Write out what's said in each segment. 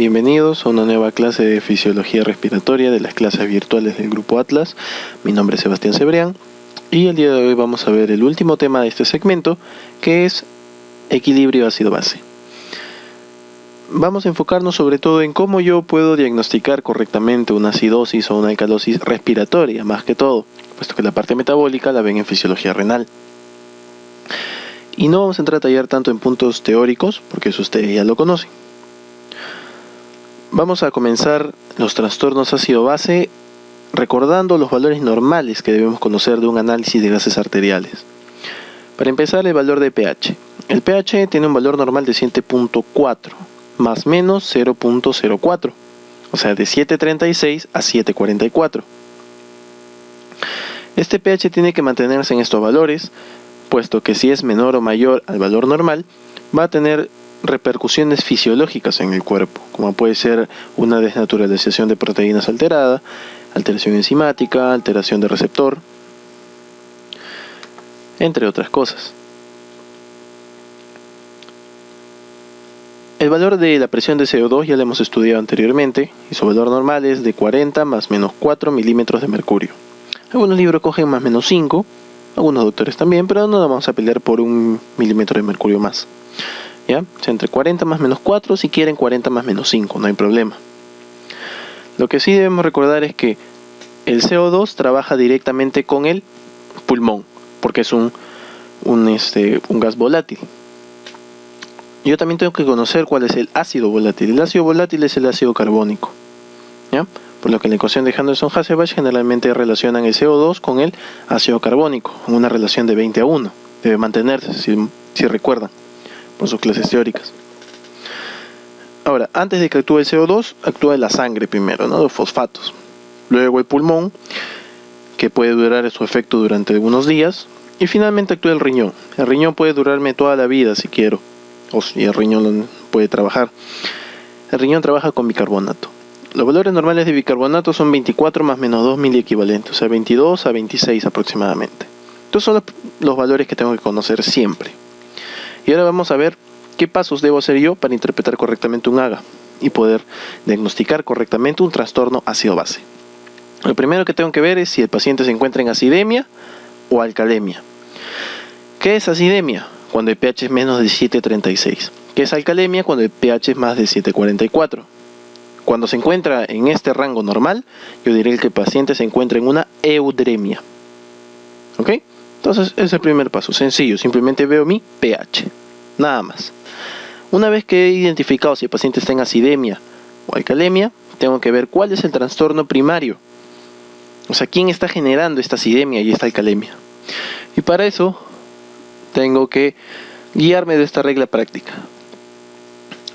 bienvenidos a una nueva clase de fisiología respiratoria de las clases virtuales del Grupo Atlas. Mi nombre es Sebastián Cebrián y el día de hoy vamos a ver el último tema de este segmento, que es equilibrio ácido-base. Vamos a enfocarnos sobre todo en cómo yo puedo diagnosticar correctamente una acidosis o una alcalosis respiratoria, más que todo, puesto que la parte metabólica la ven en fisiología renal. Y no vamos a entrar a tallar tanto en puntos teóricos, porque eso ustedes ya lo conocen. Vamos a comenzar los trastornos ácido-base recordando los valores normales que debemos conocer de un análisis de gases arteriales. Para empezar, el valor de pH. El pH tiene un valor normal de 7.4, más menos 0.04, o sea, de 7.36 a 7.44. Este pH tiene que mantenerse en estos valores, puesto que si es menor o mayor al valor normal, va a tener repercusiones fisiológicas en el cuerpo, como puede ser una desnaturalización de proteínas alterada, alteración enzimática, alteración de receptor, entre otras cosas. El valor de la presión de CO2 ya lo hemos estudiado anteriormente, y su valor normal es de 40 más menos 4 milímetros de mercurio. Algunos libros cogen más menos 5, algunos doctores también, pero no vamos a pelear por 1 milímetro de mercurio más. ¿Ya? O sea, entre 40 más menos 4, si quieren 40 más menos 5, no hay problema. Lo que sí debemos recordar es que el CO2 trabaja directamente con el pulmón, porque es un gas volátil. Yo también tengo que conocer cuál es el ácido volátil. El ácido volátil es el ácido carbónico, ¿ya? Por lo que en la ecuación de Henderson-Hasselbalch generalmente relacionan el CO2 con el ácido carbónico, en una relación de 20:1. Debe mantenerse, si recuerdan, por sus clases teóricas. Ahora, antes de que actúe el CO2, actúa la sangre primero, ¿no? Los fosfatos. Luego el pulmón, que puede durar su efecto durante algunos días. Y finalmente actúa el riñón. El riñón puede durarme toda la vida si quiero. O si el riñón puede trabajar. El riñón trabaja con bicarbonato. Los valores normales de bicarbonato son 24 más menos 2 miliequivalentes, o sea, 22 a 26 aproximadamente. Estos son los valores que tengo que conocer siempre. Y ahora vamos a ver qué pasos debo hacer yo para interpretar correctamente un AGA y poder diagnosticar correctamente un trastorno ácido-base. Lo primero que tengo que ver es si el paciente se encuentra en acidemia o alcalemia. ¿Qué es acidemia? Cuando el pH es menos de 7.36. ¿Qué es alcalemia? Cuando el pH es más de 7.44. Cuando se encuentra en este rango normal, yo diré que el paciente se encuentra en una eudemia. ¿Ok? Entonces, ese es el primer paso, sencillo, simplemente veo mi pH, nada más. Una vez que he identificado si el paciente está en acidemia o alcalemia, tengo que ver cuál es el trastorno primario. O sea, quién está generando esta acidemia y esta alcalemia. Y para eso, tengo que guiarme de esta regla práctica.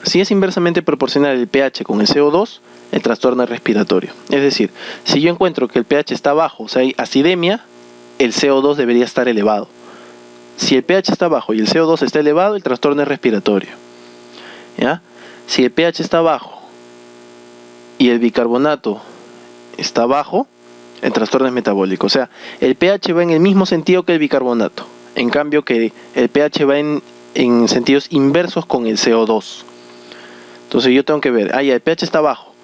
Si es inversamente proporcional el pH con el CO2, el trastorno es respiratorio. Es decir, si yo encuentro que el pH está bajo, o sea, hay acidemia, el CO2 debería estar elevado. Si el pH está bajo y el CO2 está elevado, el trastorno es respiratorio. ¿Ya? Si el pH está bajo y el bicarbonato está bajo, el trastorno es metabólico. O sea, el pH va en el mismo sentido que el bicarbonato. En cambio que el pH va en sentidos inversos con el CO2. Entonces yo tengo que ver, el pH está bajo.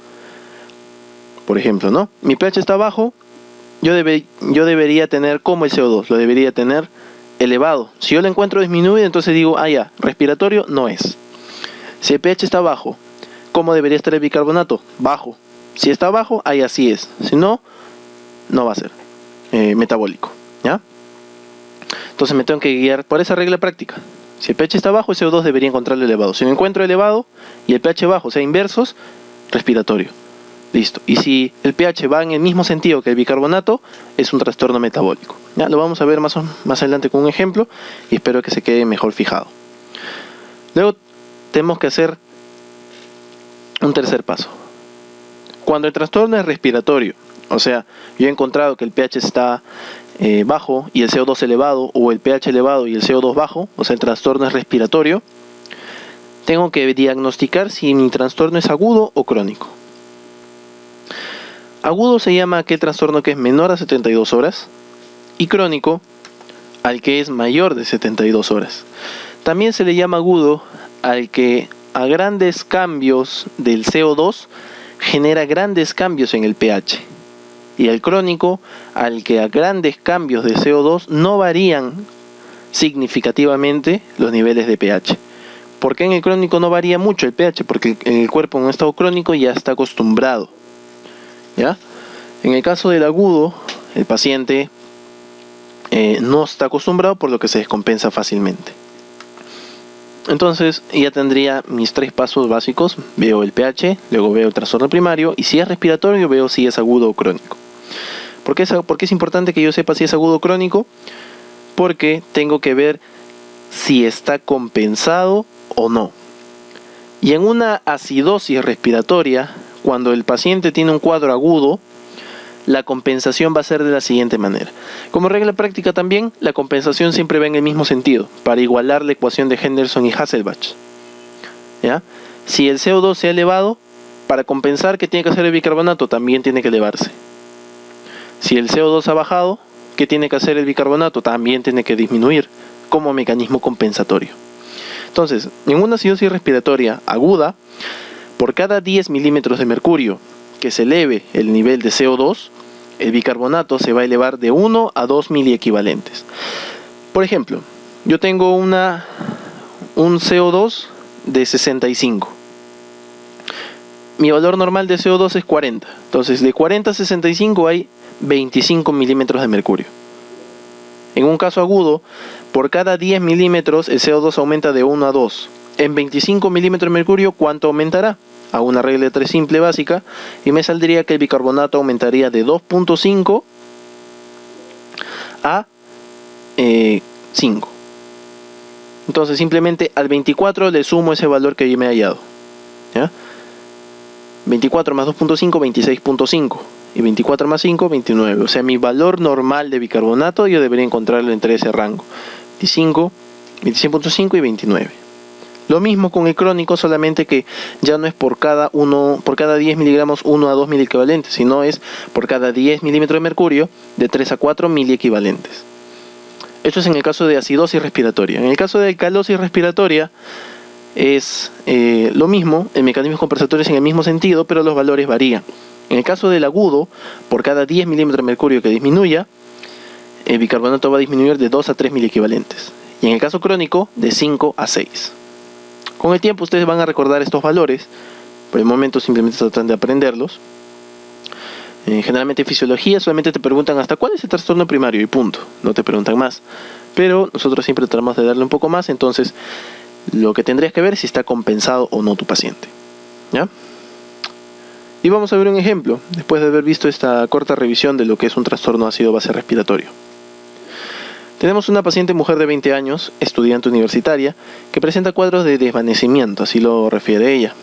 Por ejemplo, ¿no? Mi pH está bajo. Yo debería tener como el CO2, lo debería tener elevado. Si yo lo encuentro disminuido, entonces digo, respiratorio no es. Si el pH está bajo, ¿cómo debería estar el bicarbonato? Bajo. Si está bajo, así es. Si no, no va a ser metabólico, ¿ya? Entonces me tengo que guiar por esa regla práctica. Si el pH está bajo, el CO2 debería encontrarlo elevado. Si lo encuentro elevado y el pH bajo, o sea, inversos, respiratorio. Listo. Y si el pH va en el mismo sentido que el bicarbonato, es un trastorno metabólico. Ya lo vamos a ver más adelante con un ejemplo y espero que se quede mejor fijado. Luego tenemos que hacer un tercer paso. Cuando el trastorno es respiratorio, o sea, yo he encontrado que el pH está bajo y el CO2 elevado, o el pH elevado y el CO2 bajo, o sea, el trastorno es respiratorio, tengo que diagnosticar si mi trastorno es agudo o crónico. Agudo se llama aquel trastorno que es menor a 72 horas y crónico al que es mayor de 72 horas. También se le llama agudo al que a grandes cambios del CO2 genera grandes cambios en el pH. Y el crónico, al que a grandes cambios de CO2 no varían significativamente los niveles de pH. ¿Por qué en el crónico no varía mucho el pH? Porque en el cuerpo en un estado crónico ya está acostumbrado. ¿Ya? En el caso del agudo, el paciente no está acostumbrado, por lo que se descompensa fácilmente. Entonces ya tendría mis 3 pasos básicos. Veo el pH, luego veo el trastorno primario, y si es respiratorio veo si es agudo o crónico. ¿Por qué es importante que yo sepa si es agudo o crónico? Porque tengo que ver si está compensado o no. Y en una acidosis respiratoria, cuando el paciente tiene un cuadro agudo, la compensación va a ser de la siguiente manera. Como regla práctica también, la compensación siempre va en el mismo sentido, para igualar la ecuación de Henderson y Hasselbalch. ¿Ya? Si el CO2 se ha elevado, para compensar, ¿qué tiene que hacer el bicarbonato? También tiene que elevarse. Si el CO2 ha bajado, ¿qué tiene que hacer el bicarbonato? También tiene que disminuir como mecanismo compensatorio. Entonces, en una acidosis respiratoria aguda, por cada 10 milímetros de mercurio que se eleve el nivel de CO2, el bicarbonato se va a elevar de 1 a 2 miliequivalentes. Por ejemplo, yo tengo un CO2 de 65. Mi valor normal de CO2 es 40. Entonces, de 40 a 65 hay 25 milímetros de mercurio. En un caso agudo, por cada 10 milímetros el CO2 aumenta de 1 a 2. En 25 milímetros de mercurio, ¿cuánto aumentará? A una regla de 3 simple básica, y me saldría que el bicarbonato aumentaría de 2.5 a 5. Entonces simplemente al 24 le sumo ese valor que yo me he hallado. ¿Ya? 24 más 2.5, 26.5. Y 24 más 5, 29. O sea, mi valor normal de bicarbonato yo debería encontrarlo entre ese rango. 25, 26.5 y 29. Lo mismo con el crónico, solamente que ya no es por cada 10 miligramos 1 a 2 miliequivalentes, sino es por cada 10 milímetros de mercurio de 3 a 4 miliequivalentes. Esto es en el caso de acidosis respiratoria. En el caso de alcalosis respiratoria es lo mismo, el mecanismo compensatorio es en el mismo sentido, pero los valores varían. En el caso del agudo, por cada 10 milímetros de mercurio que disminuya, el bicarbonato va a disminuir de 2 a 3 miliequivalentes. Y en el caso crónico, de 5 a 6. Con el tiempo ustedes van a recordar estos valores. Por el momento simplemente tratan de aprenderlos. Generalmente en fisiología solamente te preguntan hasta cuál es el trastorno primario y punto. No te preguntan más. Pero nosotros siempre tratamos de darle un poco más. Entonces lo que tendrías que ver es si está compensado o no tu paciente. ¿Ya? Y vamos a ver un ejemplo, después de haber visto esta corta revisión de lo que es un trastorno ácido-base respiratorio. Tenemos una paciente mujer de 20 años, estudiante universitaria, que presenta cuadros de desvanecimiento, así lo refiere ella,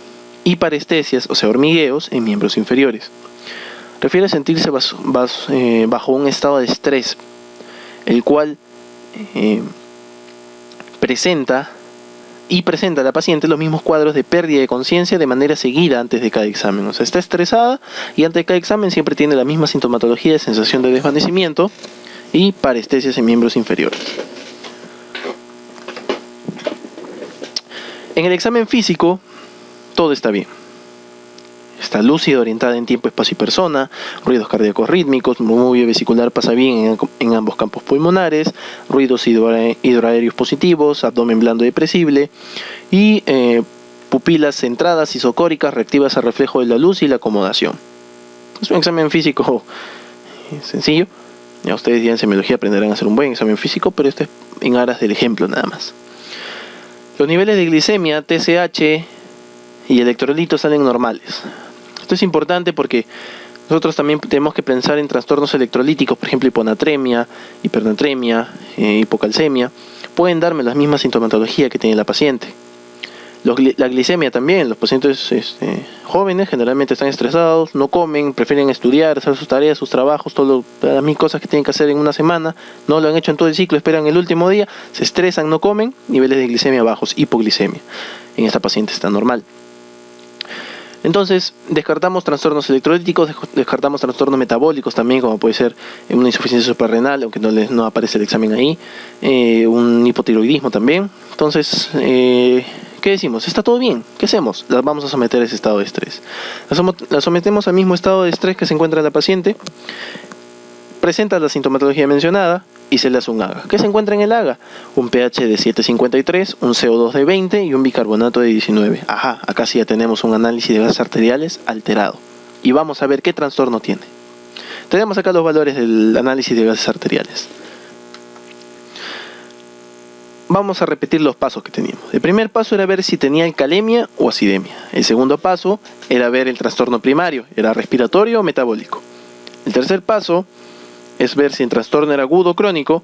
y parestesias, o sea, hormigueos en miembros inferiores. Refiere sentirse bajo un estado de estrés, el cual presenta a la paciente los mismos cuadros de pérdida de conciencia de manera seguida antes de cada examen. O sea, está estresada y antes de cada examen siempre tiene la misma sintomatología de sensación de desvanecimiento y parestesias en miembros inferiores. En el examen físico, todo está bien. Está lúcida, orientada en tiempo, espacio y persona, ruidos cardíacos rítmicos, murmullo vesicular pasa bien en ambos campos pulmonares, ruidos hidroaéreos positivos, abdomen blando y depresible, y pupilas centradas, isocóricas, reactivas al reflejo de la luz y la acomodación. Es un examen físico sencillo. Ya ustedes ya en semiología aprenderán a hacer un buen examen físico, pero esto es en aras del ejemplo nada más. Los niveles de glicemia, TSH y electrolitos salen normales. Esto es importante porque nosotros también tenemos que pensar en trastornos electrolíticos, por ejemplo hiponatremia, hipernatremia, hipocalcemia. Pueden darme la misma sintomatología que tiene la paciente. La glicemia también, los pacientes jóvenes generalmente están estresados, no comen, prefieren estudiar, hacer sus tareas, sus trabajos, todas las mil cosas que tienen que hacer en una semana, no lo han hecho en todo el ciclo, esperan el último día, se estresan, no comen, niveles de glicemia bajos, hipoglicemia. En esta paciente está normal. Entonces, descartamos trastornos electrolíticos, descartamos trastornos metabólicos también, como puede ser una insuficiencia suprarrenal, aunque no aparece el examen ahí, un hipotiroidismo también. Entonces, ¿qué ¿qué decimos? Está todo bien. ¿Qué hacemos? Las vamos a someter a ese estado de estrés. Las sometemos al mismo estado de estrés que se encuentra la paciente. Presenta la sintomatología mencionada y se le hace un AGA. ¿Qué se encuentra en el AGA? Un pH de 7,53, un CO2 de 20 y un bicarbonato de 19. Ajá, acá sí ya tenemos un análisis de gases arteriales alterado. Y vamos a ver qué trastorno tiene. Tenemos acá los valores del análisis de gases arteriales. Vamos a repetir los pasos que teníamos. El primer paso era ver si tenía alcalemia o acidemia. El segundo paso era ver el trastorno primario, era respiratorio o metabólico. El tercer paso es ver si el trastorno era agudo o crónico.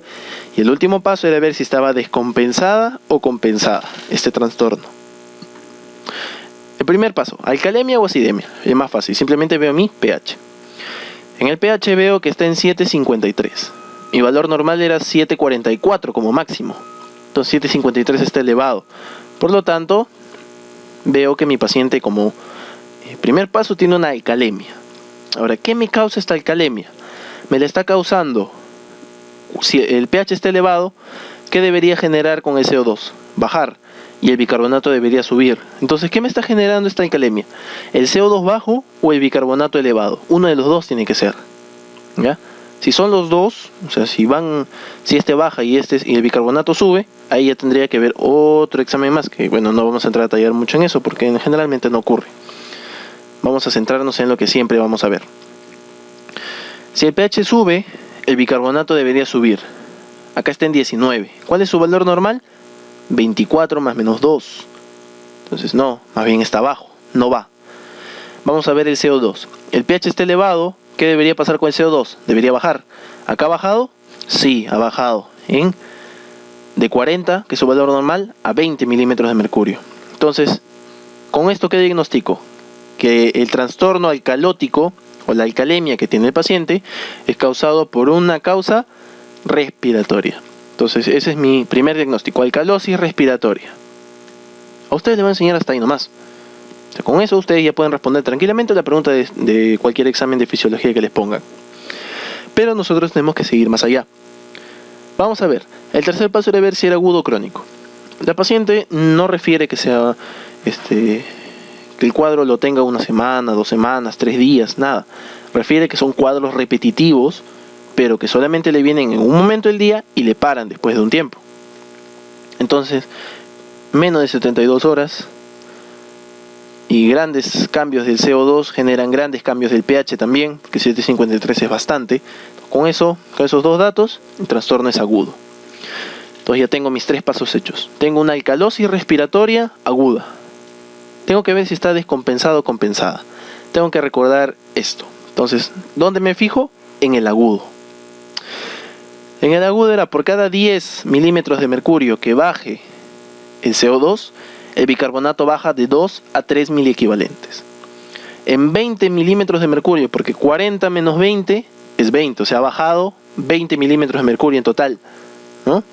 Y el último paso era ver si estaba descompensada o compensada este trastorno. El primer paso, alcalemia o acidemia. Es más fácil, simplemente veo mi pH. En el pH veo que está en 7,53. Mi valor normal era 7,44 como máximo. Entonces 7,53 está elevado. Por lo tanto, veo que mi paciente como primer paso tiene una alcalemia. Ahora, ¿qué me causa esta alcalemia? Me la está causando, si el pH está elevado, ¿qué debería generar con el CO2? Bajar. Y el bicarbonato debería subir. Entonces, ¿qué me está generando esta alcalemia? ¿El CO2 bajo o el bicarbonato elevado? Uno de los dos tiene que ser. ¿Ya? Si son los dos, o sea, si este baja y el bicarbonato sube, ahí ya tendría que ver otro examen más, que bueno, no vamos a entrar a detallar mucho en eso, porque generalmente no ocurre. Vamos a centrarnos en lo que siempre vamos a ver. Si el pH sube, el bicarbonato debería subir. Acá está en 19. ¿Cuál es su valor normal? 24 más menos 2. Entonces no, más bien está bajo, no va. Vamos a ver el CO2. El pH está elevado. ¿Qué debería pasar con el CO2? Debería bajar. ¿Acá ha bajado? Sí, ha bajado. De 40, que es su valor normal, a 20 milímetros de mercurio. Entonces, ¿con esto qué diagnostico? Que el trastorno alcalótico o la alcalemia que tiene el paciente es causado por una causa respiratoria. Entonces, ese es mi primer diagnóstico, alcalosis respiratoria. A ustedes les voy a enseñar hasta ahí nomás. O sea, con eso ustedes ya pueden responder tranquilamente a la pregunta de cualquier examen de fisiología que les pongan. Pero nosotros tenemos que seguir más allá. Vamos a ver. El tercer paso era ver si era agudo o crónico. La paciente no refiere que sea que el cuadro lo tenga una semana, 2 semanas, 3 días, nada. Refiere que son cuadros repetitivos, pero que solamente le vienen en un momento del día y le paran después de un tiempo. Entonces, menos de 72 horas y grandes cambios del CO2 generan grandes cambios del pH también, porque 7,53 es bastante. Con esos dos datos, el trastorno es agudo. Entonces ya tengo mis 3 pasos hechos. Tengo una alcalosis respiratoria aguda. Tengo que ver si está descompensada o compensada. Tengo que recordar esto. Entonces, ¿dónde me fijo? En el agudo. En el agudo era por cada 10 milímetros de mercurio que baje el CO2, el bicarbonato baja de 2 a 3 miliequivalentes. En 20 milímetros de mercurio, porque 40 menos 20 es 20, o sea, ha bajado 20 milímetros de mercurio en total, ¿no?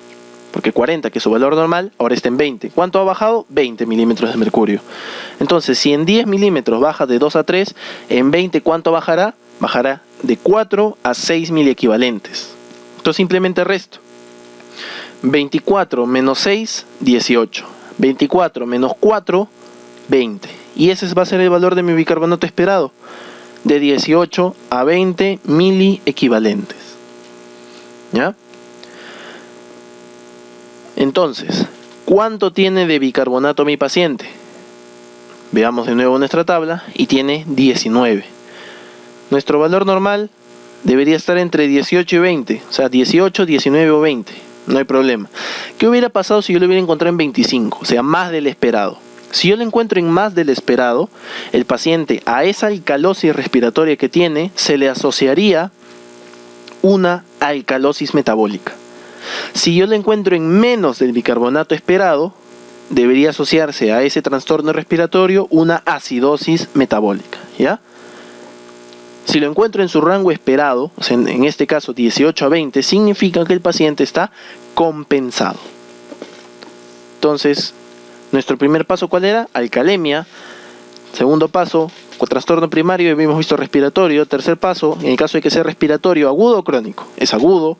Porque 40, que es su valor normal, ahora está en 20. ¿Cuánto ha bajado? 20 milímetros de mercurio. Entonces, si en 10 milímetros baja de 2 a 3, en 20, ¿cuánto bajará? Bajará de 4 a 6 miliequivalentes. Entonces, simplemente resto. 24 menos 6, 18. 24 menos 4, 20. Y ese va a ser el valor de mi bicarbonato esperado. De 18 a 20 miliequivalentes. ¿Ya? Entonces, ¿cuánto tiene de bicarbonato mi paciente? Veamos de nuevo nuestra tabla y tiene 19. Nuestro valor normal debería estar entre 18 y 20. O sea, 18, 19 o 20. No hay problema. ¿Qué hubiera pasado si yo lo hubiera encontrado en 25? O sea, más del esperado. Si yo lo encuentro en más del esperado, el paciente a esa alcalosis respiratoria que tiene se le asociaría una alcalosis metabólica. Si yo lo encuentro en menos del bicarbonato esperado, debería asociarse a ese trastorno respiratorio una acidosis metabólica, ¿ya? Si lo encuentro en su rango esperado, o sea, en este caso 18 a 20, significa que el paciente está compensado. Entonces, nuestro primer paso, ¿cuál era? Alcalemia. Segundo paso, trastorno primario, ya habíamos visto respiratorio. Tercer paso, en el caso de que sea respiratorio, agudo o crónico, es agudo.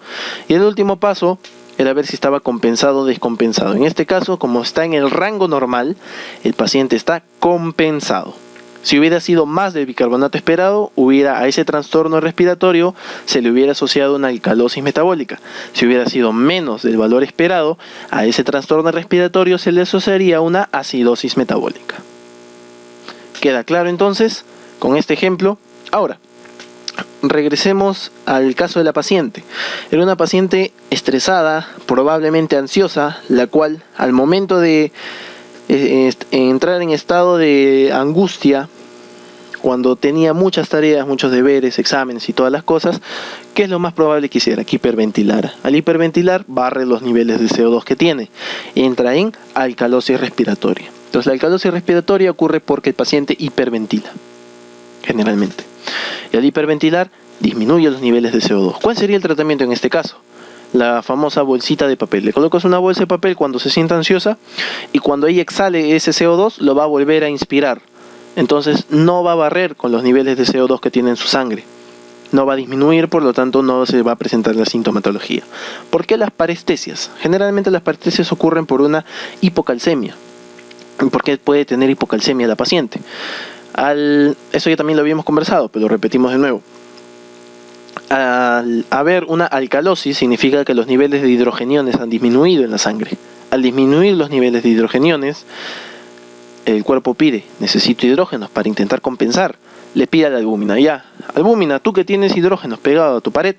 Y el último paso era ver si estaba compensado o descompensado. En este caso, como está en el rango normal, el paciente está compensado. Si hubiera sido más del bicarbonato esperado, a ese trastorno respiratorio se le hubiera asociado una alcalosis metabólica. Si hubiera sido menos del valor esperado, a ese trastorno respiratorio se le asociaría una acidosis metabólica. ¿Queda claro entonces con este ejemplo? Ahora, regresemos al caso de la paciente. Era una paciente estresada, probablemente ansiosa, la cual al momento de entrar en estado de angustia, cuando tenía muchas tareas, muchos deberes, exámenes y todas las cosas, ¿qué es lo más probable que hiciera? Que hiperventilara. Al hiperventilar, barre los niveles de CO2 que tiene. Entra en alcalosis respiratoria. Entonces la alcalosis respiratoria ocurre porque el paciente hiperventila, generalmente. Y al hiperventilar, disminuye los niveles de CO2. ¿Cuál sería el tratamiento en este caso? La famosa bolsita de papel. Le colocas una bolsa de papel cuando se sienta ansiosa y cuando ella exhale ese CO2 lo va a volver a inspirar. Entonces no va a barrer con los niveles de CO2 que tiene en su sangre. No va a disminuir, por lo tanto no se va a presentar la sintomatología. ¿Por qué las parestesias? Generalmente las parestesias ocurren por una hipocalcemia. ¿Por qué puede tener hipocalcemia la paciente? Eso ya también lo habíamos conversado, pero lo repetimos de nuevo. Al haber una alcalosis significa que los niveles de hidrogeniones han disminuido en la sangre. Al disminuir los niveles de hidrogeniones, el cuerpo pide, necesito hidrógenos para intentar compensar. Le pide a la albúmina, ya, albúmina, tú que tienes hidrógenos pegados a tu pared,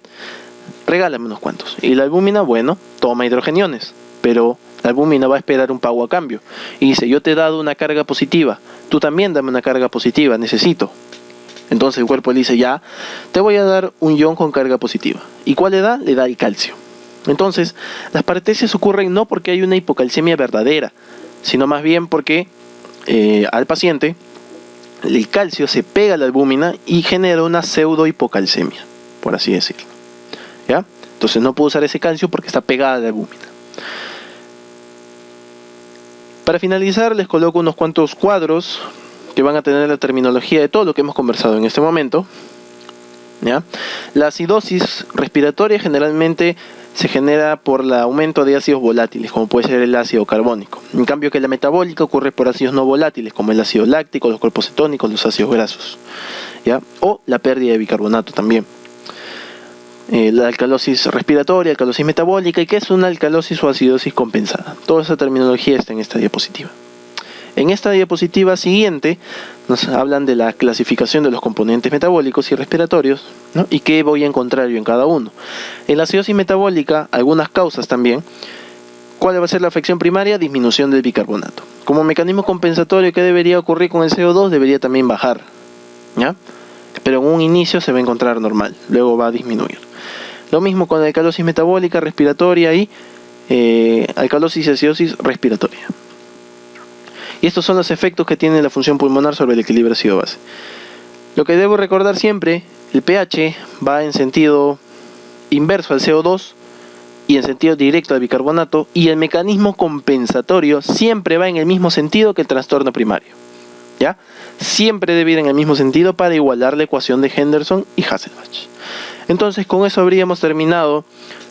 regálame unos cuantos. Y la albúmina, bueno, toma hidrogeniones, pero la albúmina va a esperar un pago a cambio. Y dice, yo te he dado una carga positiva, tú también dame una carga positiva, necesito. Entonces el cuerpo le dice, ya, te voy a dar un ion con carga positiva. ¿Y cuál le da? Le da el calcio. Entonces, las parestesias ocurren no porque hay una hipocalcemia verdadera, sino más bien porque al paciente el calcio se pega a la albúmina y genera una pseudo hipocalcemia, por así decirlo. ¿Ya? Entonces no puedo usar ese calcio porque está pegada a la albúmina. Para finalizar, les coloco unos cuantos cuadros que van a tener la terminología de todo lo que hemos conversado en este momento. ¿Ya? La acidosis respiratoria generalmente se genera por el aumento de ácidos volátiles, como puede ser el ácido carbónico. En cambio que la metabólica ocurre por ácidos no volátiles, como el ácido láctico, los cuerpos cetónicos, los ácidos grasos. ¿Ya? O la pérdida de bicarbonato también. La alcalosis respiratoria, alcalosis metabólica, y qué es una alcalosis o acidosis compensada. Toda esa terminología está en esta diapositiva. En esta diapositiva siguiente nos hablan de la clasificación de los componentes metabólicos y respiratorios, ¿no? Y qué voy a encontrar yo en cada uno. En la acidosis metabólica, algunas causas también. ¿Cuál va a ser la afección primaria? Disminución del bicarbonato. Como mecanismo compensatorio, ¿qué debería ocurrir con el CO2? Debería también bajar, ¿ya? Pero en un inicio se va a encontrar normal, luego va a disminuir. Lo mismo con la alcalosis metabólica, respiratoria y alcalosis y acidosis respiratoria. Y estos son los efectos que tiene la función pulmonar sobre el equilibrio ácido-base. Lo que debo recordar siempre, el pH va en sentido inverso al CO2 y en sentido directo al bicarbonato, y el mecanismo compensatorio siempre va en el mismo sentido que el trastorno primario. ¿Ya? Siempre debe ir en el mismo sentido para igualar la ecuación de Henderson y Hasselbalch. Entonces con eso habríamos terminado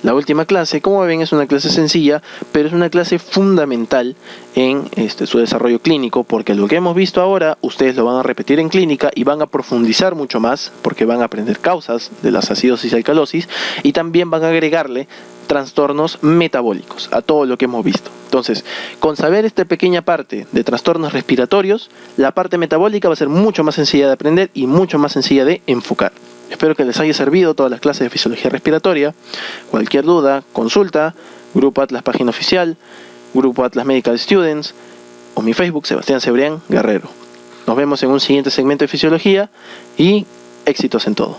la última clase. Como ven, es una clase sencilla, pero es una clase fundamental en su desarrollo clínico, porque lo que hemos visto ahora ustedes lo van a repetir en clínica y van a profundizar mucho más, porque van a aprender causas de las acidosis y alcalosis, y también van a agregarle trastornos metabólicos a todo lo que hemos visto. Entonces, con saber esta pequeña parte de trastornos respiratorios, la parte metabólica va a ser mucho más sencilla de aprender y mucho más sencilla de enfocar. Espero que les haya servido todas las clases de fisiología respiratoria. Cualquier duda, consulta, Grupo Atlas página oficial, Grupo Atlas Medical Students o mi Facebook, Sebastián Cebrián Guerrero. Nos vemos en un siguiente segmento de fisiología y éxitos en todo.